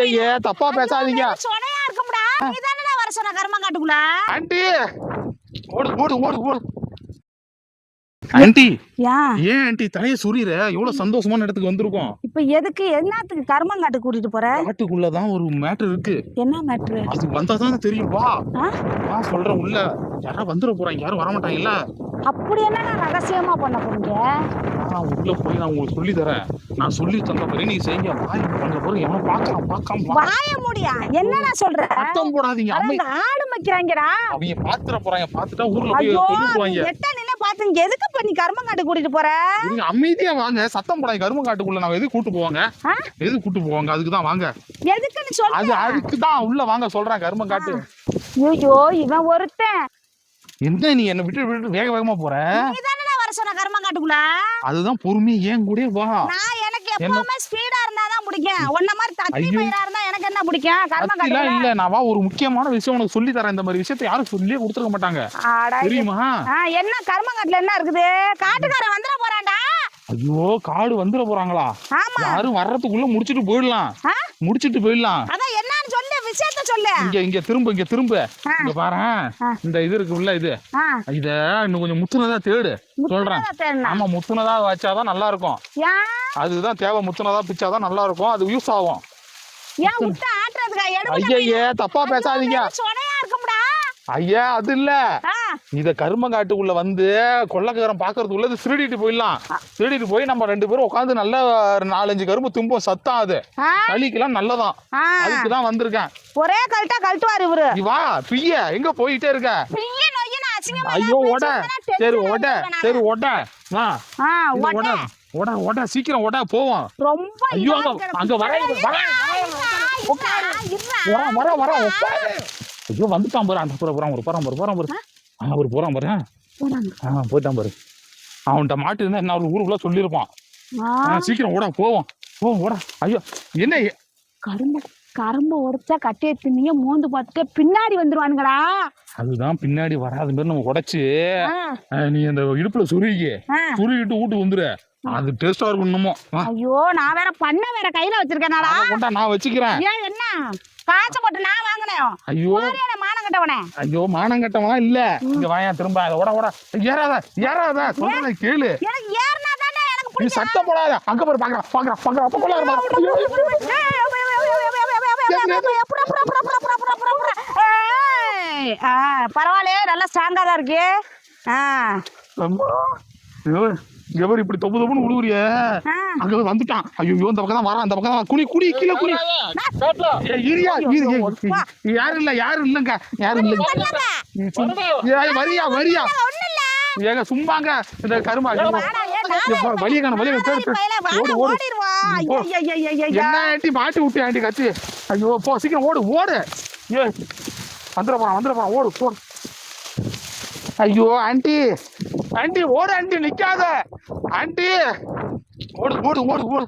ஐயே தப்பா பேசாதீங்க. ஆண்டி ஏன் ஆண்டி தலைய சுரிற? எவ்வளவு சந்தோஷமான இடத்துக்கு வந்திருக்கோம். இப்ப எதுக்கு என்னத்துக்கு கர்மங்காட்டு கூட்டிட்டு போற? காட்டுக்குள்ளதான் ஒரு மேட்டர் இருக்கு. என்ன மேட்டர்? அது வந்தாதான் தெரியும். வா சொல்றேன். உள்ள யாரா வந்துட போறாங்க, யாரும் வரமாட்டாங்க இல்ல. அப்படி என்ன ரகசியமா பண்ண போறீங்க? உள்ள போய் நான் உங்களுக்கு சொல்லி தரேன். நான் சொல்லி தந்த பிறகு நீங்க செய்யுங்க. வாங்க போறேன். எவனும் பார்க்காம வாய முடியா? என்ன சொல்ற? சத்தம் போடாதீங்க. ஆடு மேய்க்கிறாங்கடா. அவங்க பாத்துற போறாங்க. பாத்துட்டா ஊர்ல போய் சொல்லிடுவாங்க. எட்ட நின்னு பாத்துங்க. எதுக்கு இப்ப நீ கர்மங்காட்டு கூட்டிட்டு போற? நீங்க அமைதியா வாங்க. சத்தம் போடாதீங்க. கர்மங்காட்டுக்குள்ள நான் எதுக்கு கூட்டு போவாங்க? எதுக்கு கூட்டு போவாங்க? அதுக்குதான் வாங்க. எதுக்குன்னு சொல்ல. அதுக்குதான் உள்ள வாங்க சொல்றேன். கர்மங்காட்டு. ஐயோ இவன் ஒருத்தன். என்ன நீ என்ன விட்டு வேக வேகமா போற? நீதானே வர சொன்ன கர்மங்காட்டுக்குள்ள. அதுதான் பொறுமையா ஏன் கூட வா. நான் எனக்கு எப்பவுமே ஸ்பீடா இருந்தா தான் பிடிக்கும். உன்ன மாதிரி தத்தி பையரா இருந்தா எனக்கு என்ன பிடிக்கும்? கர்மங்காட்டுல இல்ல. நான் வா ஒரு முக்கியமான விஷயம் உனக்கு சொல்லி தரேன். இந்த மாதிரி விஷயத்தை யாரும் சொல்லியே கொடுத்துக்க மாட்டாங்க. தெரியுமா? என்ன கர்மங்காட்டுல என்ன இருக்குது? காட்டுக்காரன் வந்துட போறான்டா. ஐயோ காடு வந்துட போறாங்களா? யாரும் வர்றதுக்குள்ள முடிச்சிட்டு போயிடலாம். அதான் என்னன்னு சொல்லு, விஷயத்த சொல்லு. இங்க திரும்ப இங்க பாரு. இந்த இது இருக்கு உள்ள இது. இத இன்னும் கொஞ்சம் முத்துனதா தேடு சொல்றேன். ஆமா முத்துனதா வச்சாதான் நல்லா இருக்கும். அதுதான் தேவை. முத்துனதா பிச்சாதான் நல்லா இருக்கும். அது யூஸ் ஆகும். ஐயே தப்பா பேசாதீங்க. ஐயா அது இல்ல. இத கருமங்காட்டுக்குள்ள வந்து கொள்ளக்காரன் பாக்குறதுக்குள்ள இது திருடிட்டு போயிடலாம். திருடிட்டு போய் நம்ம 2 பேரும் உட்காந்து நல்லா 4-5 கரும்பு தும்போம். சத்தம் அது களிக்கெல்லாம் நல்லதான். அதுக்குதான் வந்திருக்கேன். ஒரே கழட்டுவாரு இவரு. வா பிய்ய எங்க போயிட்டே இருக்க? ஐயோ ஓட. சரி ஓட. ஓட சீக்கிரம் ஓட போவோம். ஐயோ அங்க வர ஐயோ வந்துட்டான் பாரு. அந்த போறான் போயிட்டான் பாரு. அவன்கிட்ட மாட்டு இருந்தா என்ன ஊருக்குள்ள சொல்லிருப்பான். சீக்கிரம் ஓட போவோம் ஓட. ஐயோ என்ன கரும்பு உடைச்சா கட்டி எடுத்துனீங்க மோந்து பார்த்துட்டு பின்னாடி வந்துருவானுங்களா? அதுதான் பின்னாடி வராத மாதிரி நம்ம உடைச்சு நீ அந்த இடுப்புல சுருகிட்டு வீட்டுக்கு வந்துரு. அது டேஸ்டா இருக்கும் இன்னுமோ. ஐயோ நான் வேற கையில வச்சிருக்கேனாடா. நான் வச்சுக்கிறேன். என்ன காசு போட்டு நான் வாங்கினேன். ஐயோ மானங்கட்டவனே. ஐயோ மானங்கட்டவனா இல்ல. இங்க வாயா திரும்ப. ஓட ஏறாத சொல்றத கேளு. எனக்கு ஏறனா தானே எனக்கு நீ சத்தம் போடாத. அங்க பாரு பாக்குறேன் அப்ப போலாம். பரவாயில்லையே நல்லா ஸ்ட்ராங்கா தான் இருக்கு. இப்படி தொப்புன்னு உழுவுறிய. அங்க வந்துட்டான். ஐயோ இந்த பக்கம் தான் வரான். அந்த பக்கம் தான் குடி கீழே குடி. யாரும் இல்லங்க. வரியா ஏங்க சும்மாங்க. இந்த கருமா வலிய என்ன ஆண்டி மாட்டி விட்டு ஆண்டி கத்து. ஐயோ போ சீக்கிரம் ஓடு. வந்துட போறான் ஓடு. ஐயோ ஆண்டி ஓடு ஆண்டி நிக்காத. ஆண்டி ஓடு